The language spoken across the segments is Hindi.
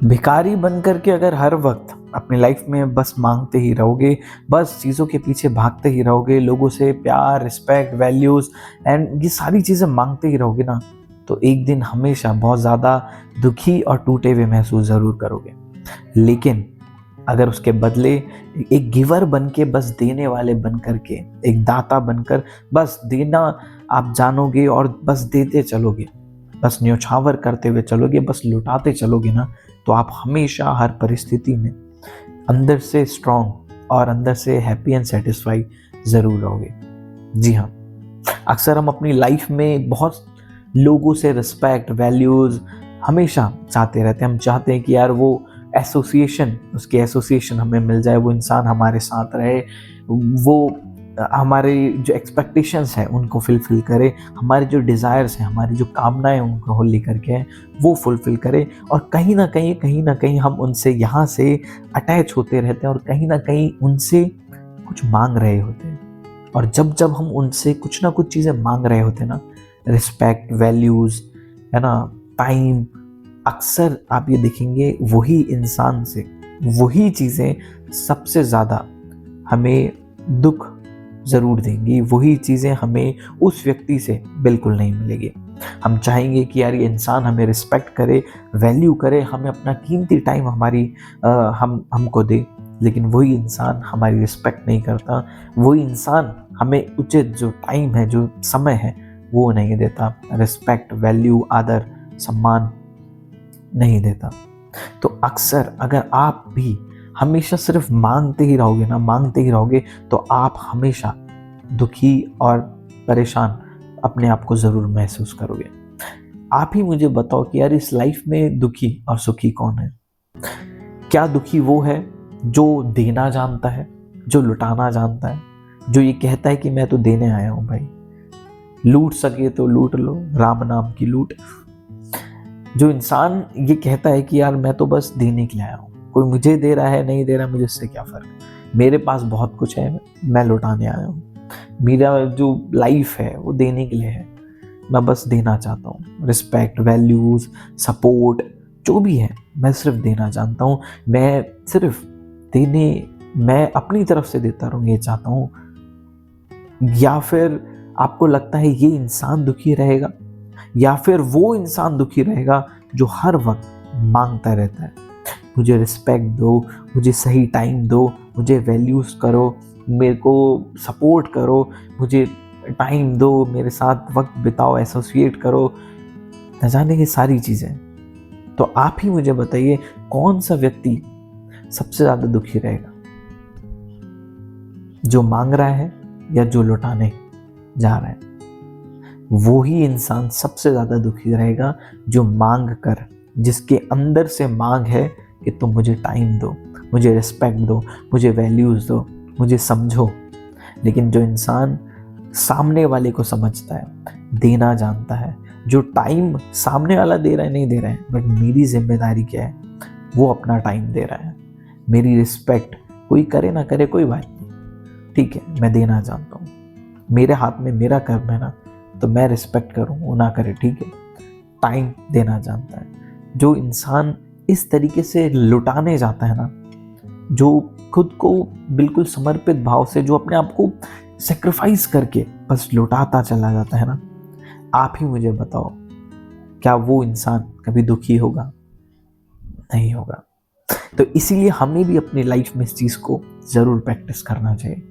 भिखारी बनकर के अगर हर वक्त अपनी लाइफ में बस मांगते ही रहोगे, बस चीज़ों के पीछे भागते ही रहोगे, लोगों से प्यार, रिस्पेक्ट, वैल्यूज़ एंड ये सारी चीज़ें मांगते ही रहोगे ना, तो एक दिन हमेशा बहुत ज़्यादा दुखी और टूटे हुए महसूस ज़रूर करोगे। लेकिन अगर उसके बदले एक गिवर बन के, बस देने वाले बन कर के, एक दाता बनकर बस देना आप जानोगे और बस देते चलोगे, बस न्योछावर करते हुए चलोगे, बस लुटाते चलोगे ना, तो आप हमेशा हर परिस्थिति में अंदर से स्ट्रांग और अंदर से हैप्पी एंड सेटिस्फाई ज़रूर रहोगे। जी हाँ, अक्सर हम अपनी लाइफ में बहुत लोगों से रिस्पेक्ट, वैल्यूज़ हमेशा चाहते रहते हैं। हम चाहते हैं कि यार वो उसकी एसोसिएशन हमें मिल जाए, वो इंसान हमारे साथ रहे, वो हमारे जो एक्सपेक्टेशंस हैं उनको फुलफ़िल करे, हमारे जो डिज़ायर्स हैं, हमारी जो कामनाएँ उनको लेकर के हैं वो फुलफ़िल करे। और कहीं न कहीं हम उनसे यहाँ से अटैच होते रहते हैं और कहीं न कहीं उनसे कुछ माँग रहे होते हैं। और जब हम उनसे कुछ ना कुछ चीज़ें माँग रहे होते हैं ना, रिस्पेक्ट, वैल्यूज़, है ना, टाइम, अक्सर आप ये देखेंगे वही इंसान से वही चीज़ें सबसे ज़्यादा हमें दुख ज़रूर देंगी, वही चीज़ें हमें उस व्यक्ति से बिल्कुल नहीं मिलेगी। हम चाहेंगे कि यार ये इंसान हमें रिस्पेक्ट करे, वैल्यू करे, हमें अपना कीमती टाइम हमको दे, लेकिन वही इंसान हमारी रिस्पेक्ट नहीं करता, वही इंसान हमें उचित जो टाइम है, जो समय है, वो नहीं देता, रिस्पेक्ट, वैल्यू, आदर, सम्मान नहीं देता। तो अक्सर अगर आप भी हमेशा सिर्फ मांगते ही रहोगे, तो आप हमेशा दुखी और परेशान अपने आप को ज़रूर महसूस करोगे। आप ही मुझे बताओ कि यार इस लाइफ में दुखी और सुखी कौन है? क्या दुखी वो है जो देना जानता है, जो लुटाना जानता है, जो ये कहता है कि मैं तो देने आया हूँ भाई, लूट सके तो लूट लो, राम नाम की लूट। जो इंसान ये कहता है कि यार मैं तो बस देने के लिए आया हूँ, कोई मुझे दे रहा है नहीं दे रहा है मुझे इससे क्या फ़र्क, मेरे पास बहुत कुछ है, मैं लुटाने आया हूँ, मेरा जो लाइफ है वो देने के लिए है, मैं बस देना चाहता हूँ, रिस्पेक्ट, वैल्यूज़, सपोर्ट जो भी है मैं सिर्फ देना जानता हूँ, मैं अपनी तरफ से देता रहूँ ये चाहता हूँ। या फिर आपको लगता है ये इंसान दुखी रहेगा, या फिर वो इंसान दुखी रहेगा जो हर वक्त मांगता रहता है, मुझे रिस्पेक्ट दो, मुझे सही टाइम दो, मुझे वैल्यूज़ करो, मेरे को सपोर्ट करो, मुझे टाइम दो, मेरे साथ वक्त बिताओ, एसोसिएट करो, न जाने ये सारी चीज़ें। तो आप ही मुझे बताइए कौन सा व्यक्ति सबसे ज़्यादा दुखी रहेगा, जो मांग रहा है या जो लुटाने जा रहा है? वो ही इंसान सबसे ज़्यादा दुखी रहेगा जो मांग कर, जिसके अंदर से मांग है कि तुम मुझे टाइम दो, मुझे रिस्पेक्ट दो, मुझे वैल्यूज़ दो, मुझे समझो। लेकिन जो इंसान सामने वाले को समझता है, देना जानता है, जो टाइम सामने वाला दे रहा है नहीं दे रहा है, बट मेरी जिम्मेदारी क्या है, वो अपना टाइम दे रहा है, मेरी रिस्पेक्ट कोई करे ना करे कोई बात नहीं, ठीक है, मैं देना जानता हूँ, मेरे हाथ में मेरा कर्म है ना, तो मैं रिस्पेक्ट करूँ, वो ना करे, ठीक है, टाइम देना जानता है। जो इंसान इस तरीके से लुटाने जाता है ना, जो खुद को बिल्कुल समर्पित भाव से, जो अपने आप को सेक्रीफाइस करके बस लुटाता चला जाता है ना, आप ही मुझे बताओ क्या वो इंसान कभी दुखी होगा? नहीं होगा। तो इसीलिए हमें भी अपनी लाइफ में इस चीज़ को ज़रूर प्रैक्टिस करना चाहिए।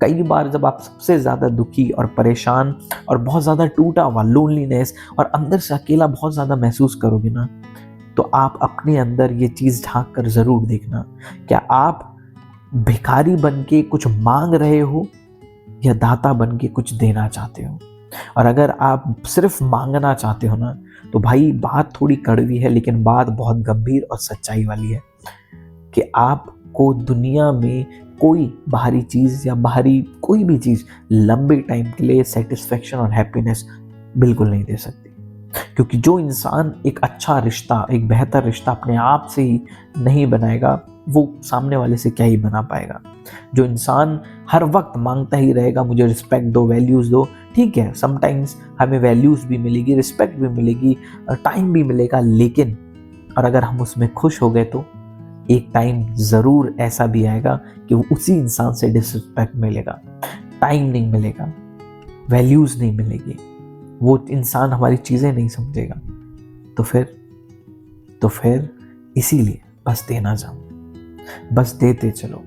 कई बार जब आप सबसे ज़्यादा दुखी और परेशान और बहुत ज़्यादा टूटा हुआ, लोनलीनेस और अंदर से अकेला बहुत ज़्यादा महसूस करोगे ना, तो आप अपने अंदर ये चीज़ झांक कर ज़रूर देखना, क्या आप भिखारी बन के कुछ मांग रहे हो या दाता बन के कुछ देना चाहते हो? और अगर आप सिर्फ मांगना चाहते हो ना, तो भाई बात थोड़ी कड़वी है, लेकिन बात बहुत गंभीर और सच्चाई वाली है कि आपको दुनिया में कोई बाहरी चीज़ या बाहरी कोई भी चीज़ लंबे टाइम के लिए सेटिस्फेक्शन और हैप्पीनेस बिल्कुल नहीं दे सकती। क्योंकि जो इंसान एक अच्छा रिश्ता, एक बेहतर रिश्ता अपने आप से ही नहीं बनाएगा, वो सामने वाले से क्या ही बना पाएगा। जो इंसान हर वक्त मांगता ही रहेगा, मुझे रिस्पेक्ट दो, वैल्यूज़ दो, ठीक है, समटाइम्स हमें वैल्यूज़ भी मिलेगी, रिस्पेक्ट भी मिलेगी, टाइम भी मिलेगा, लेकिन और अगर हम उसमें खुश हो गए तो एक टाइम ज़रूर ऐसा भी आएगा कि वो उसी इंसान से डिसरिस्पेक्ट मिलेगा, टाइम नहीं मिलेगा, वैल्यूज़ नहीं मिलेगी, वो इंसान हमारी चीज़ें नहीं समझेगा। तो फिर इसीलिए बस देना जाओ, बस देते चलो।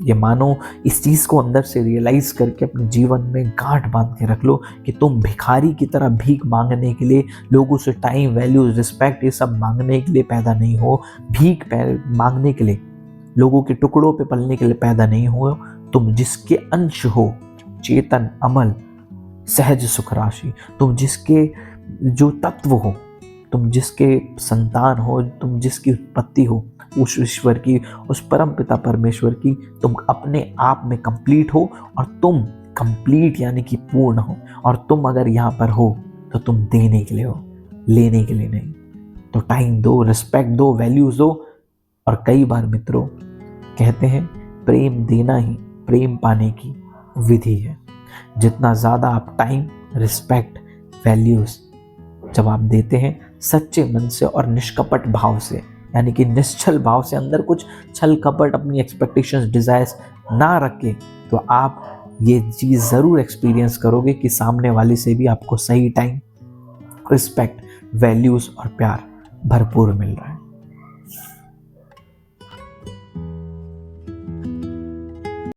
ये मानो इस चीज़ को अंदर से रियलाइज करके अपने जीवन में गांठ बांध के रख लो कि तुम भिखारी की तरह भीख मांगने के लिए, लोगों से टाइम, वैल्यूज, रिस्पेक्ट ये सब मांगने के लिए पैदा नहीं हो। भीख मांगने के लिए, लोगों के टुकड़ों पे पलने के लिए पैदा नहीं हो। तुम जिसके अंश हो, चेतन, अमल, सहज सुख राशि, तुम जिसके जो तत्व हो, तुम जिसके संतान हो, तुम जिसकी उत्पत्ति हो, उस ईश्वर की, उस परम पिता परमेश्वर की, तुम अपने आप में कंप्लीट हो। और तुम कंप्लीट यानी कि पूर्ण हो। और तुम अगर यहाँ पर हो तो तुम देने के लिए हो, लेने के लिए नहीं। तो टाइम दो, रिस्पेक्ट दो, वैल्यूज दो। और कई बार मित्रों कहते हैं प्रेम देना ही प्रेम पाने की विधि है। जितना ज़्यादा आप टाइम, रिस्पेक्ट, वैल्यूज जब आप देते हैं सच्चे मन से और निष्कपट भाव से, यानी कि निश्चल भाव से, अंदर कुछ छल कपट, अपनी एक्सपेक्टेशंस, डिजायर्स ना रख के, तो आप ये चीज़ ज़रूर एक्सपीरियंस करोगे कि सामने वाले से भी आपको सही टाइम, रिस्पेक्ट, वैल्यूज़ और प्यार भरपूर मिल रहा है।